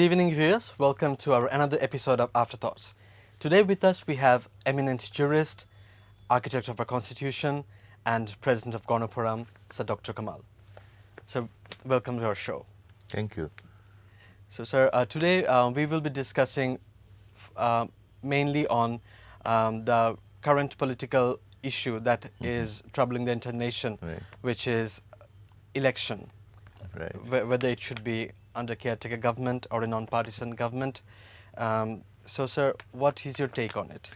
evening, viewers. Welcome to our another episode of Afterthoughts. Today with us we have eminent jurist, architect of our constitution, and president of Ganapuram, Sir Dr.Kamal. So, welcome to our show. Thank you. So, sir, today we will be discussing mainly on the current political issue that is troubling the entire nation, Right. which is election. Right. Whether it should be under caretaker government or a non-partisan government. So, sir, what is your take on it?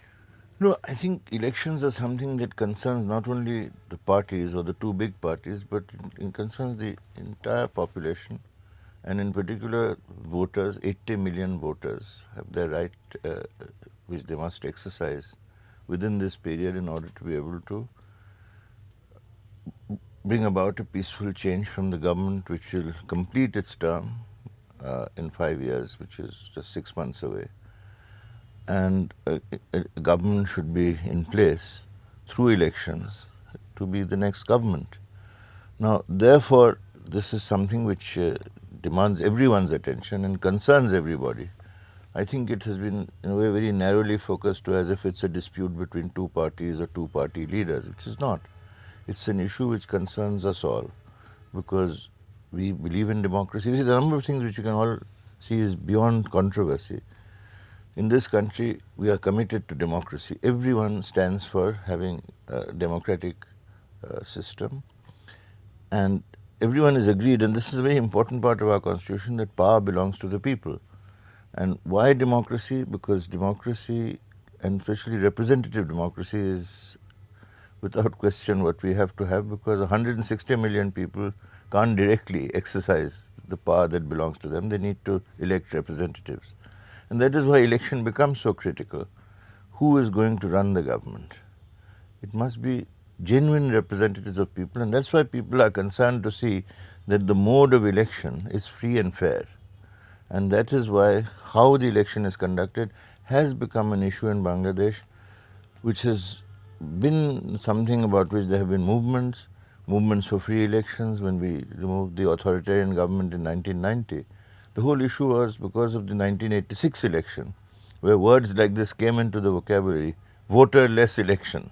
No, I think elections are something that concerns not only the parties or the two big parties, but it concerns the entire population, and in particular voters. 80 million voters have their right, which they must exercise within this period in order to be able to bring about a peaceful change from the government which will complete its term in 5 years, which is just 6 months away. And a government should be in place through elections to be the next government. Now, therefore, this is something which demands everyone's attention and concerns everybody. I think it has been, in a way, very narrowly focused to as if it's a dispute between two parties or two party leaders, which is not. It's an issue which concerns us all because we believe in democracy. You see, the number of things which you can all see is beyond controversy. In this country, we are committed to democracy. Everyone stands for having a democratic system, and everyone is agreed, and this is a very important part of our constitution, that power belongs to the people. And why democracy? Because democracy, and especially representative democracy, is without question what we have to have, because 160 million people can't directly exercise the power that belongs to them. They need to elect representatives. And that is why election becomes so critical. Who is going to run the government? It must be genuine representatives of people, and that's why people are concerned to see that the mode of election is free and fair. And that is why how the election is conducted has become an issue in Bangladesh, which has been something about which there have been movements for free elections when we removed the authoritarian government in 1990. The whole issue was because of the 1986 election, where words like this came into the vocabulary: voter-less election,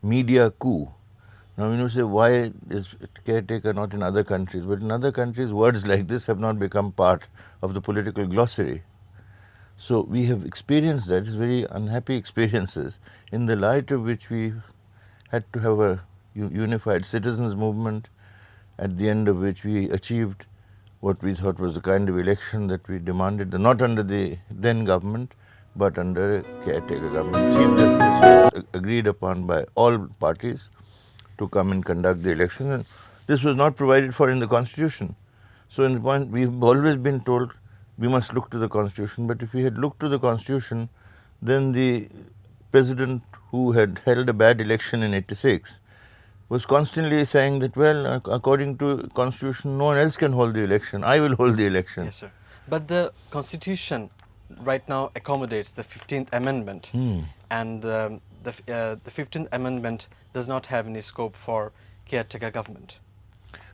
media coup. Now, when you say why is caretaker not in other countries, but in other countries words like this have not become part of the political glossary. So we have experienced that, it's very unhappy experiences, in the light of which we had to have a unified citizens movement, at the end of which we achieved what we thought was the kind of election that we demanded, not under the then government, but under a caretaker government. Chief Justice was agreed upon by all parties to come and conduct the election, and this was not provided for in the Constitution. So in the point, we've always been told we must look to the Constitution, but if we had looked to the Constitution, then the president who had held a bad election in 86 was constantly saying that, well, according to Constitution, no one else can hold the election. I will hold the election. Yes, sir. But the Constitution right now accommodates the 15th Amendment, and the 15th Amendment does not have any scope for caretaker government.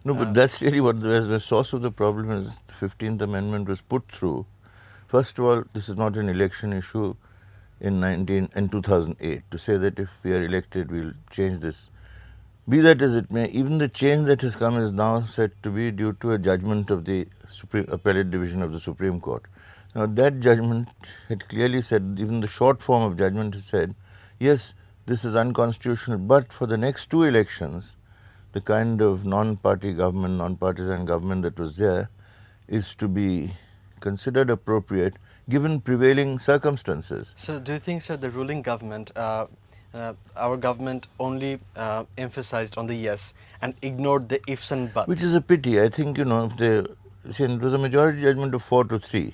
No, but that's really what the source of the problem is. The 15th Amendment was put through. First of all, this is not an election issue in 2008 to say that if we are elected, we'll change this. Be that as it may, even the change that has come is now said to be due to a judgment of the Appellate Division of the Supreme Court. Now, that judgment had clearly said, even the short form of judgment has said, yes, this is unconstitutional, but for the next two elections, the kind of non-party government, non-partisan government that was there is to be considered appropriate given prevailing circumstances. So do you think, sir, the ruling government, our government only emphasized on the yes and ignored the ifs and buts? Which is a pity. I think, it was a majority judgment of 4-3.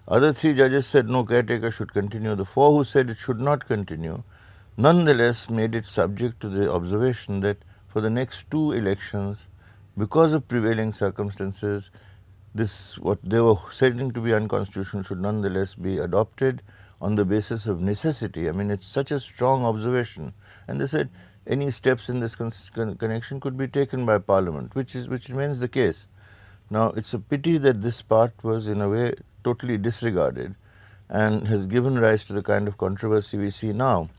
Other three judges said no, caretaker should continue. The four who said it should not continue, nonetheless made it subject to the observation that for the next two elections, because of prevailing circumstances, this, what they were saying to be unconstitutional, should nonetheless be adopted on the basis of necessity. I mean, it's such a strong observation. And they said any steps in this connection could be taken by Parliament, which remains the case. Now, it's a pity that this part was, in a way, totally disregarded and has given rise to the kind of controversy we see now.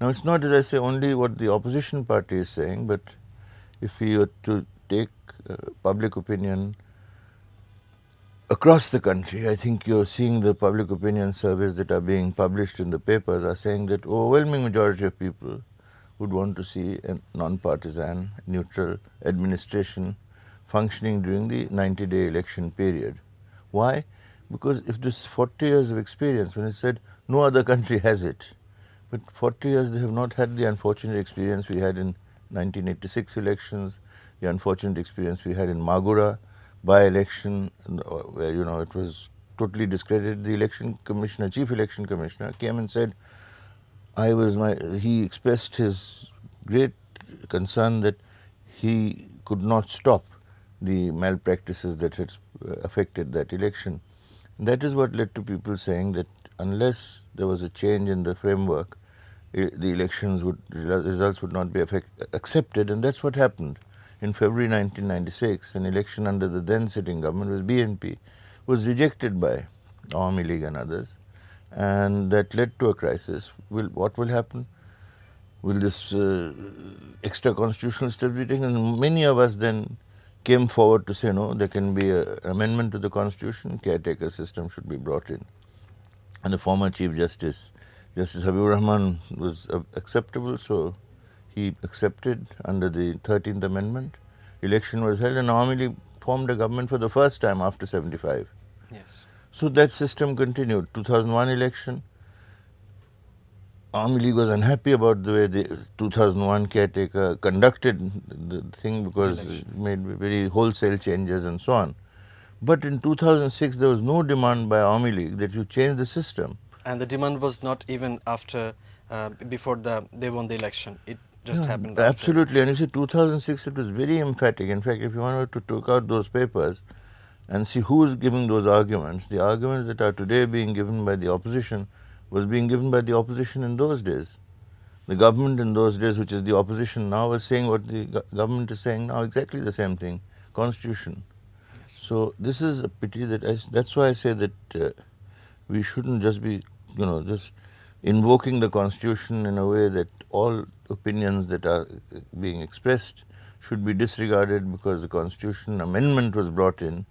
Now, it's not, as I say, only what the opposition party is saying, but if we were to take public opinion across the country, I think you're seeing the public opinion surveys that are being published in the papers are saying that overwhelming majority of people would want to see a non-partisan, neutral administration functioning during the 90-day election period. Why? Because if this 40 years of experience, when it said no other country has it, but 40 years they have not had the unfortunate experience we had in 1986 elections, the unfortunate experience we had in Magura by-election, where it was totally discredited. The election commissioner, chief election commissioner, came and said, he expressed his great concern that he could not stop the malpractices that had affected that election. And that is what led to people saying that unless there was a change in the framework, the results would not be accepted, and that's what happened. In February 1996, an election under the then sitting government, was BNP, was rejected by Awami League and others, and that led to a crisis. What will happen? Will this extra constitutional step be taken? And many of us then came forward to say, no, there can be an amendment to the constitution, caretaker system should be brought in. And the former Chief Justice, Justice Habibur Rahman, was acceptable, so he accepted under the 13th Amendment. Election was held and Awami League formed a government for the first time after 75. Yes. So that system continued. 2001 election, Awami League was unhappy about the way the 2001 caretaker conducted the thing because it made very wholesale changes and so on. But in 2006, there was no demand by Awami League that you change the system. And the demand was not even after, before they won the election. It just happened. Absolutely. And you see, 2006, it was very emphatic. In fact, if you wanted to take out those papers and see who is giving those arguments, the arguments that are today being given by the opposition was being given by the opposition in those days. The government in those days, which is the opposition now, was saying what the government is saying now, exactly the same thing, constitution. Yes. So this is a pity that's why I say that we shouldn't just be, just invoking the constitution in a way that all opinions that are being expressed should be disregarded because the constitution amendment was brought in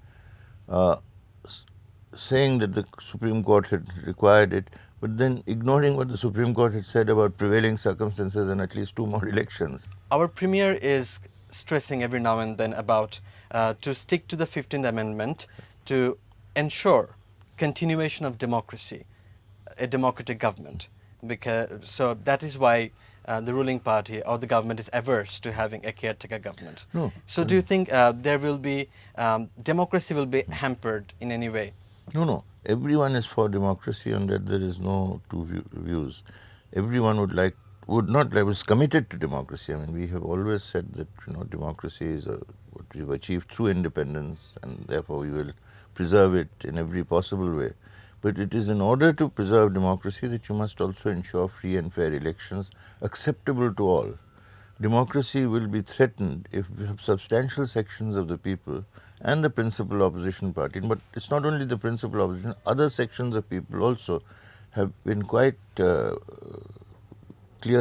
saying that the Supreme Court had required it, but then ignoring what the Supreme Court had said about prevailing circumstances and at least 2 more elections. Our Premier is stressing every now and then about to stick to the 15th Amendment to ensure continuation of democracy, a democratic government. So that is why the ruling party or the government is averse to having a caretaker government. No. So do you think there will be, democracy will be hampered in any way? No. Everyone is for democracy, and that there is no two views. Everyone was committed to democracy. I mean, we have always said that democracy is what we've achieved through independence, and therefore we will preserve it in every possible way. But it is in order to preserve democracy that you must also ensure free and fair elections acceptable to all. Democracy will be threatened if we have substantial sections of the people and the principal opposition party, but it's not only the principal opposition, other sections of people also have been quite clear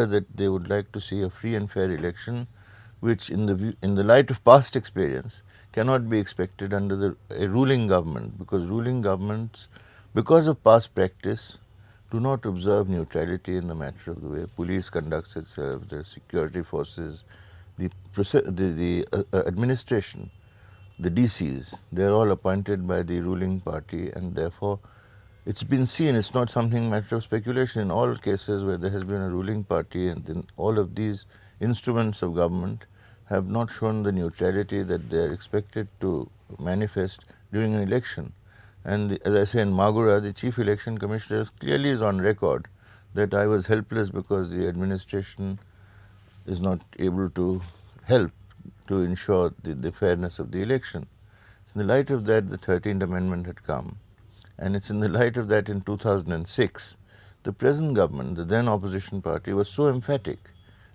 that they would like to see a free and fair election, which in the light of past experience cannot be expected under a ruling government, because ruling governments, because of past practice, do not observe neutrality in the matter of the way police conducts itself, the security forces, the administration, the DCs, they are all appointed by the ruling party, and therefore it's been seen, it's not something matter of speculation. In all cases where there has been a ruling party, and then all of these instruments of government have not shown the neutrality that they are expected to manifest during an election. And as I say, in Magura, the chief election commissioner clearly is on record that I was helpless because the administration is not able to help to ensure the fairness of the election. So in the light of that, the 13th Amendment had come. And it's in the light of that in 2006, the present government, the then opposition party, was so emphatic.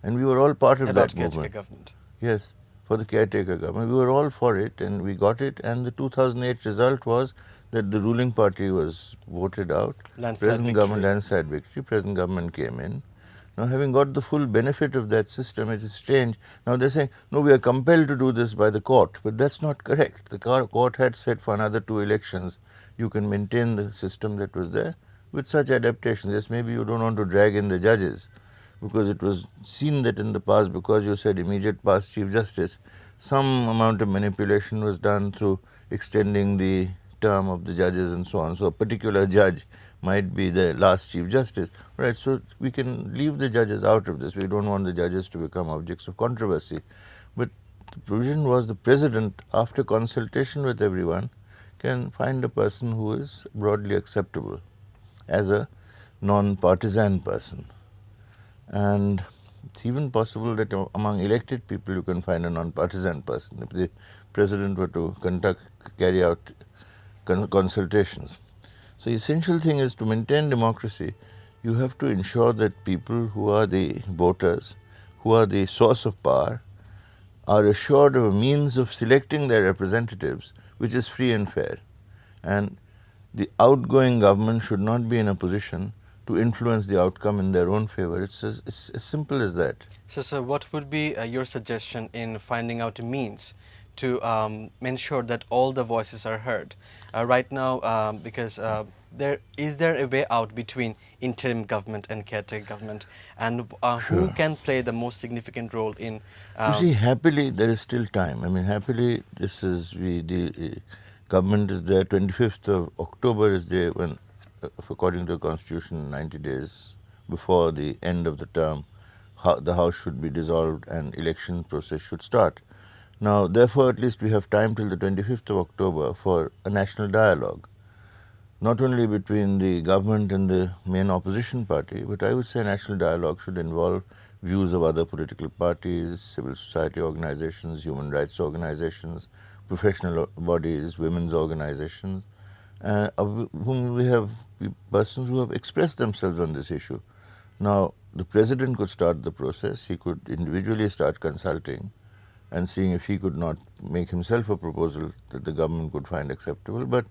And we were all part of that movement. Caretaker government. Yes, for the caretaker government. We were all for it and we got it. And the 2008 result was that the ruling party was voted out. Landslide victory. Landslide victory. Present government came in. Now, having got the full benefit of that system, it is strange. Now they're saying, no, we are compelled to do this by the court, but that's not correct. The court had said for another 2 elections, you can maintain the system that was there with such adaptations. Yes, maybe you don't want to drag in the judges, because it was seen that in the past, because you said immediate past Chief Justice, some amount of manipulation was done through extending the term of the judges and so on. So a particular judge might be the last Chief Justice. Right, so we can leave the judges out of this. We don't want the judges to become objects of controversy. But the provision was the President, after consultation with everyone, can find a person who is broadly acceptable as a non-partisan person. And it's even possible that among elected people you can find a non-partisan person if the President were to carry out consultations. So the essential thing is, to maintain democracy, you have to ensure that people who are the voters, who are the source of power, are assured of a means of selecting their representatives which is free and fair. And the outgoing government should not be in a position to influence the outcome in their own favor. It's as simple as that. So what would be your suggestion in finding out a means to ensure that all the voices are heard? Right now, because is there a way out between interim government and caretaker government, and who can play the most significant role in? You see, happily there is still time. I mean, happily the government is there. 25th of October is there when, according to the Constitution, 90 days before the end of the term, the House should be dissolved and election process should start. Now, therefore, at least we have time till the 25th of October for a national dialogue, not only between the government and the main opposition party, but I would say national dialogue should involve views of other political parties, civil society organizations, human rights organizations, professional bodies, women's organizations, of whom we have persons who have expressed themselves on this issue. Now, the President could start the process. He could individually start consulting and seeing if he could not make himself a proposal that the government could find acceptable. But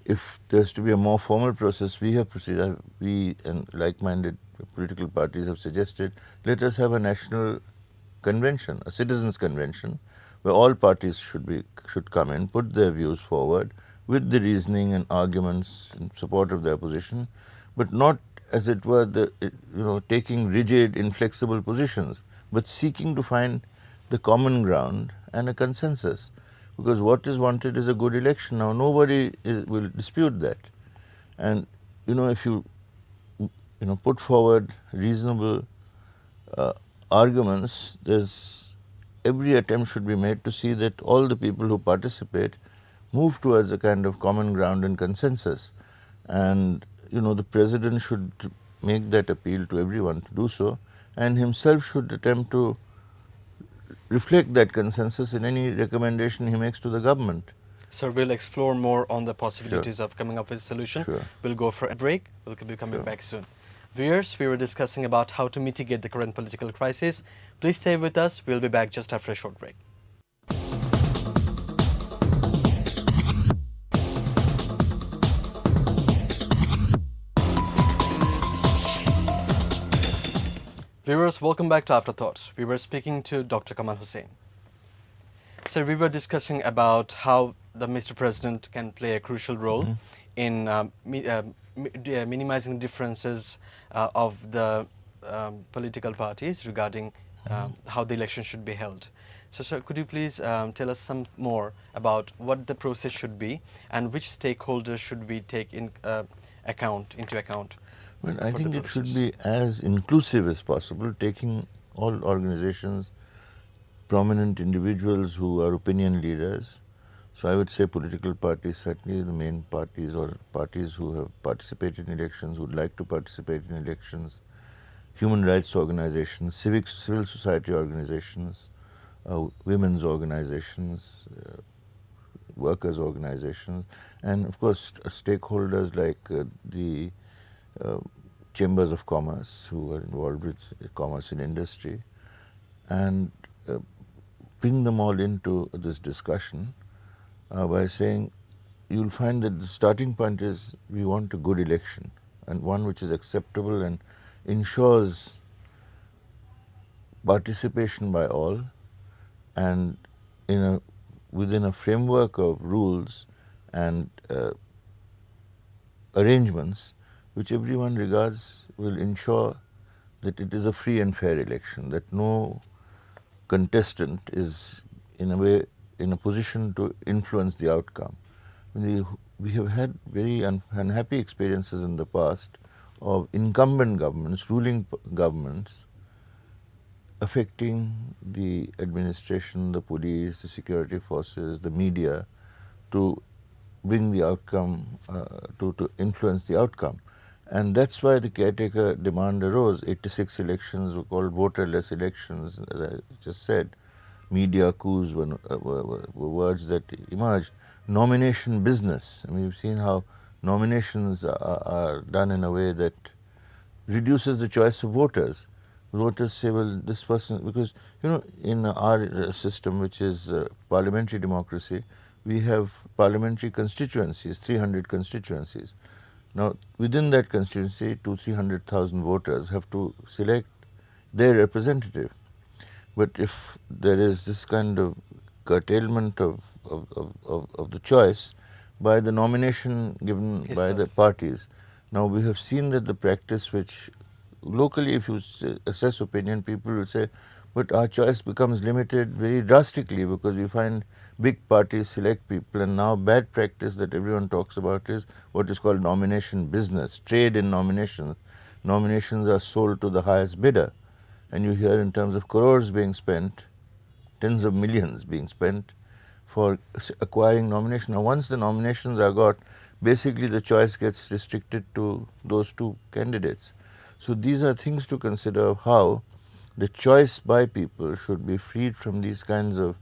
if there's to be a more formal process, we and like-minded political parties have suggested, let us have a national convention, a citizens' convention, where all parties should come in, put their views forward with the reasoning and arguments in support of their position, but not, as it were, taking rigid, inflexible positions, but seeking to find the common ground and a consensus. Because what is wanted is a good election. Now, nobody will dispute that. And, if you put forward reasonable arguments, every attempt should be made to see that all the people who participate move towards a kind of common ground and consensus. And, the President should make that appeal to everyone to do so, and himself should attempt to reflect that consensus in any recommendation he makes to the government. So we'll explore more on the possibilities of coming up with a solution. Sure. We'll go for a break. We'll be coming back soon. Viewers, we were discussing about how to mitigate the current political crisis. Please stay with us. We'll be back just after a short break. Viewers, welcome back to Afterthoughts. We were speaking to Dr. Kamal Hossain. So we were discussing about how the Mr. President can play a crucial role in minimizing differences of the political parties regarding how the election should be held. So, sir, could you please tell us some more about what the process should be and which stakeholders should we take into account? Well, I think it should be as inclusive as possible, taking all organizations, prominent individuals who are opinion leaders. So I would say political parties, certainly the main parties or parties who have participated in elections, would like to participate in elections, human rights organizations, civil society organizations, women's organizations, workers' organizations, and of course stakeholders like the chambers of commerce who are involved with commerce and industry, and bring them all into this discussion by saying, you'll find that the starting point is we want a good election, and one which is acceptable and ensures participation by all, and within a framework of rules and arrangements which everyone regards will ensure that it is a free and fair election, that no contestant is in a way in a position to influence the outcome. We have had very unhappy experiences in the past of incumbent governments, ruling governments, affecting the administration, the police, the security forces, the media, to bring the outcome, to influence the outcome. And that's why the caretaker demand arose. 86 elections were called voterless elections, as I just said. Media coups were words that emerged. Nomination business. I mean, you've seen how nominations are done in a way that reduces the choice of voters. Voters say, well, this person, because, in our system, which is parliamentary democracy, we have parliamentary constituencies, 300 constituencies. Now, within that constituency, 200,000-300,000 voters have to select their representative. But if there is this kind of curtailment of the choice by the nomination given by the parties, now we have seen that the practice which locally, if you assess opinion, people will say, but our choice becomes limited very drastically because we find big parties select people, and now bad practice that everyone talks about is what is called nomination business, trade in nominations. Nominations are sold to the highest bidder, and you hear in terms of crores being spent, tens of millions being spent for acquiring nomination. Now, once the nominations are got, basically the choice gets restricted to those two candidates. So these are things to consider of how the choice by people should be freed from these kinds of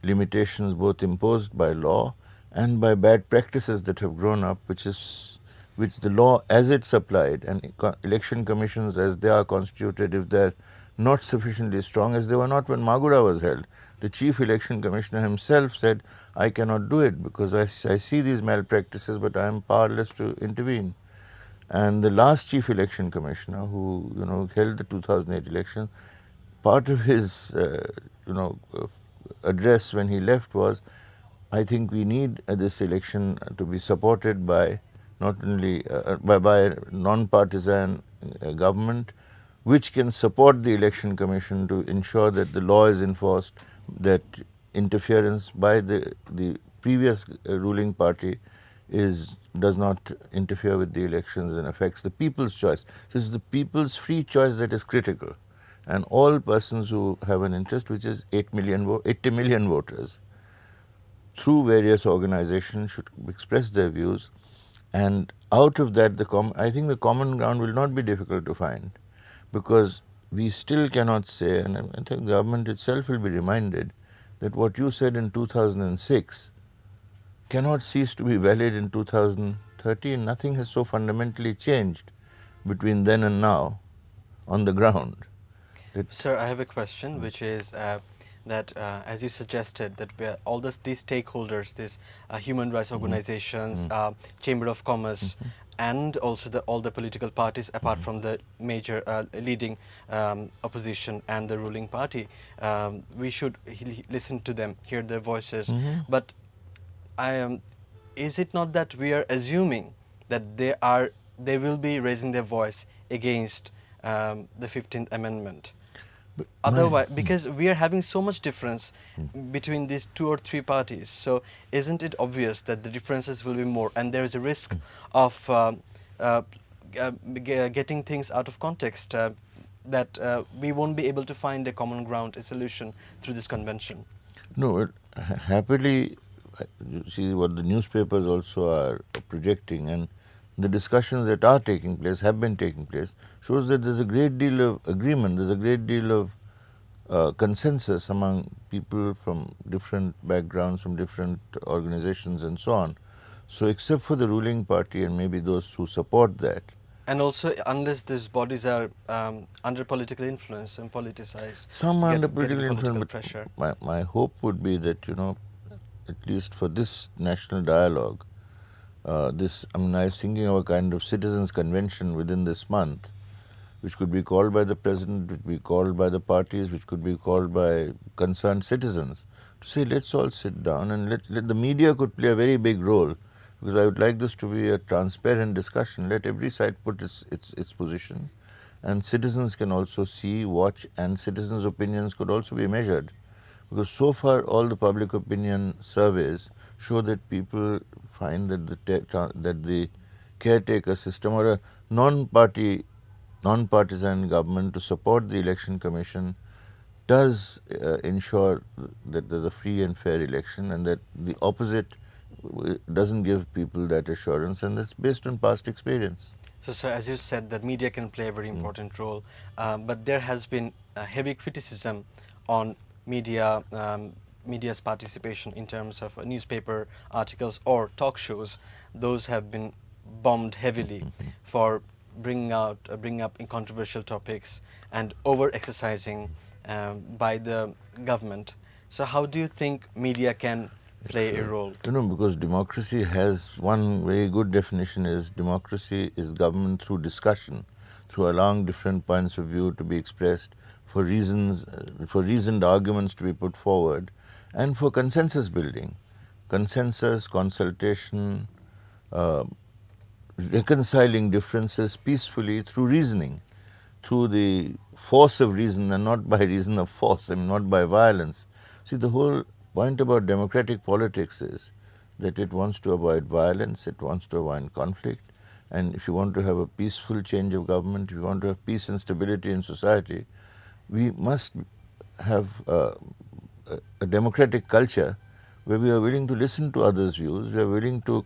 limitations, both imposed by law and by bad practices that have grown up, which the law as it's applied and election commissions as they are constituted, if they're not sufficiently strong, as they were not when Magura was held. The chief election commissioner himself said, I cannot do it because I see these malpractices, but I am powerless to intervene. And the last chief election commissioner who held the 2008 election, part of his address when he left was, I think we need this election to be supported by not only by a non-partisan government which can support the election commission to ensure that the law is enforced, that interference by the previous ruling party does not interfere with the elections and affects the people's choice. So it's the people's free choice that is critical, and all persons who have an interest, which is 80 million voters, through various organizations should express their views, and out of that I think the common ground will not be difficult to find, because we still cannot say, and I think the government itself will be reminded, that what you said in 2006 cannot cease to be valid in 2013. Nothing has so fundamentally changed between then and now on the ground. Sir, I have a question, which is that as you suggested, that all these stakeholders, these human rights organizations, Chamber of Commerce, and also all the political parties, apart from the major leading opposition and the ruling party, we should listen to them, hear their voices. But is it not that we are assuming that they will be raising their voice against the 15th Amendment? Otherwise, because we are having so much difference between these 2 or 3 parties, so isn't it obvious that the differences will be more, and there is a risk of getting things out of context, that we won't be able to find a common ground, a solution through this convention? No, happily, you see what the newspapers also are projecting, and the discussions that are taking place, have been taking place, shows that there's a great deal of agreement, there's a great deal of consensus among people from different backgrounds, from different organizations and so on. So except for the ruling party and maybe those who support that. And also, unless these bodies are under political influence and politicized, some under political pressure. My hope would be that, at least for this national dialogue, I was thinking of a kind of citizens' convention within this month, which could be called by the president, which could be called by the parties, which could be called by concerned citizens, to say let's all sit down and let the media could play a very big role, because I would like this to be a transparent discussion. Let every side put its position, and citizens can also see, watch, and citizens' opinions could also be measured. Because so far all the public opinion surveys show that people find that the caretaker system or a non-partisan government to support the election commission does ensure that there's a free and fair election, and that the opposite doesn't give people that assurance, and that's based on past experience. So, sir, as you said, that media can play a very important role, but there has been a heavy criticism on media's participation in terms of newspaper articles or talk shows. Those have been bombed heavily for bringing up controversial topics and over-exercising by the government. So how do you think media can play a role? Because democracy has one very good definition: is democracy is government through discussion, through allowing different points of view to be expressed, for reasoned arguments to be put forward, and for consensus building, consensus, consultation, reconciling differences peacefully through reasoning, through the force of reason, and not by reason of force, not by violence. See, the whole point about democratic politics is that it wants to avoid violence, it wants to avoid conflict, and if you want to have a peaceful change of government, if you want to have peace and stability in society, we must have a democratic culture where we are willing to listen to others' views, we are willing to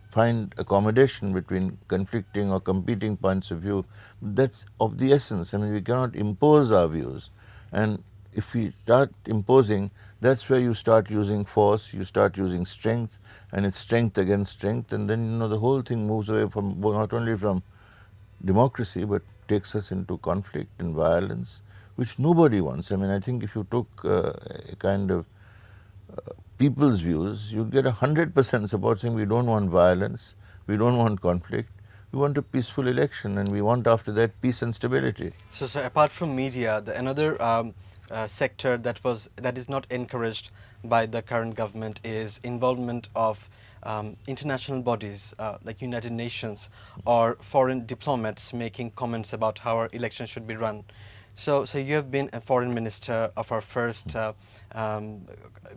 find accommodation between conflicting or competing points of view. That's of the essence. We cannot impose our views. And if we start imposing, that's where you start using force, you start using strength, and it's strength against strength, and then the whole thing moves away from not only from democracy but takes us into conflict and violence, which nobody wants. I think if you took a kind of people's views, you get 100% support saying we don't want violence, we don't want conflict, we want a peaceful election, and we want after that peace and stability. So, sir, apart from media, another sector that is not encouraged by the current government is involvement of international bodies like United Nations or foreign diplomats making comments about how our election should be run. So you have been a foreign minister of our first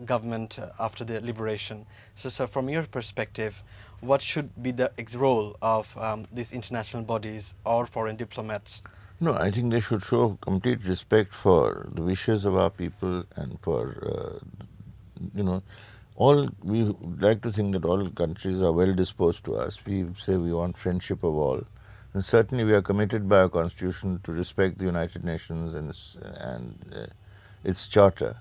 government after the liberation. So from your perspective, what should be the role of these international bodies or foreign diplomats? No, I think they should show complete respect for the wishes of our people, and for, we like to think that all countries are well disposed to us. We say we want friendship of all. And certainly we are committed by our constitution to respect the United Nations and its charter.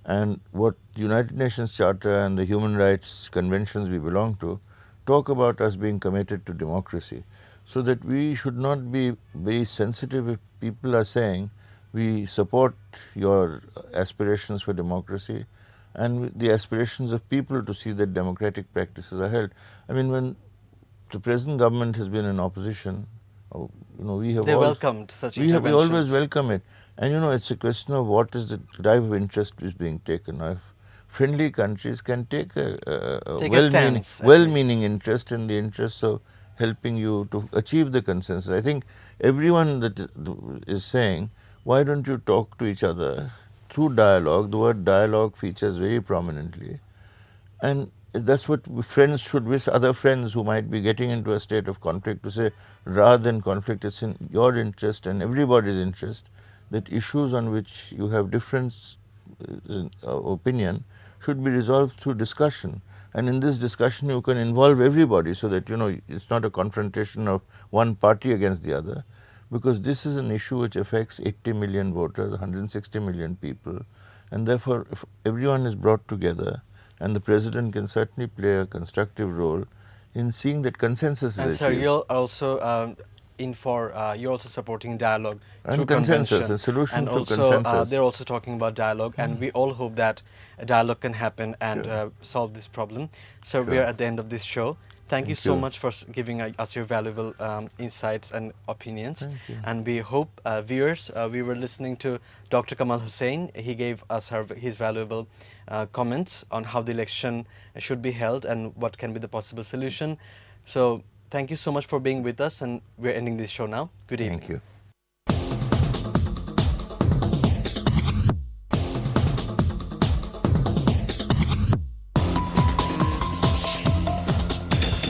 And what the United Nations Charter and the human rights conventions we belong to talk about us being committed to democracy. So that we should not be very sensitive if people are saying we support your aspirations for democracy and the aspirations of people to see that democratic practices are held. When the present government has been in opposition, we have welcomed such interventions. We always welcome it. And it's a question of what is the type of interest is being taken. Now, if friendly countries can take a well-meaning interest in the interests of helping you to achieve the consensus. I think everyone that is saying, why don't you talk to each other through dialogue? The word dialogue features very prominently. And that's what friends should wish other friends who might be getting into a state of conflict, to say, rather than conflict, it's in your interest and everybody's interest that issues on which you have different opinion should be resolved through discussion. And in this discussion you can involve everybody, so that it's not a confrontation of one party against the other, because this is an issue which affects 80 million voters, 160 million people, and therefore if everyone is brought together, and the President can certainly play a constructive role in seeing that consensus is achieved. And sir, you're also in for you're also supporting dialogue And through consensus, convention, a solution and through also consensus. they're also talking about dialogue, and we all hope that a dialogue can happen and Sure. solve this problem. So we Sure. are at the end of this show. Thank you Thank so you. much for giving us your valuable insights and opinions. Thank you. And we hope viewers, we were listening to Dr. Kamal Hossain. He gave us his valuable comments on how the election should be held and what can be the possible solution. So thank you so much for being with us, and we're ending this show now. Good evening. Thank you.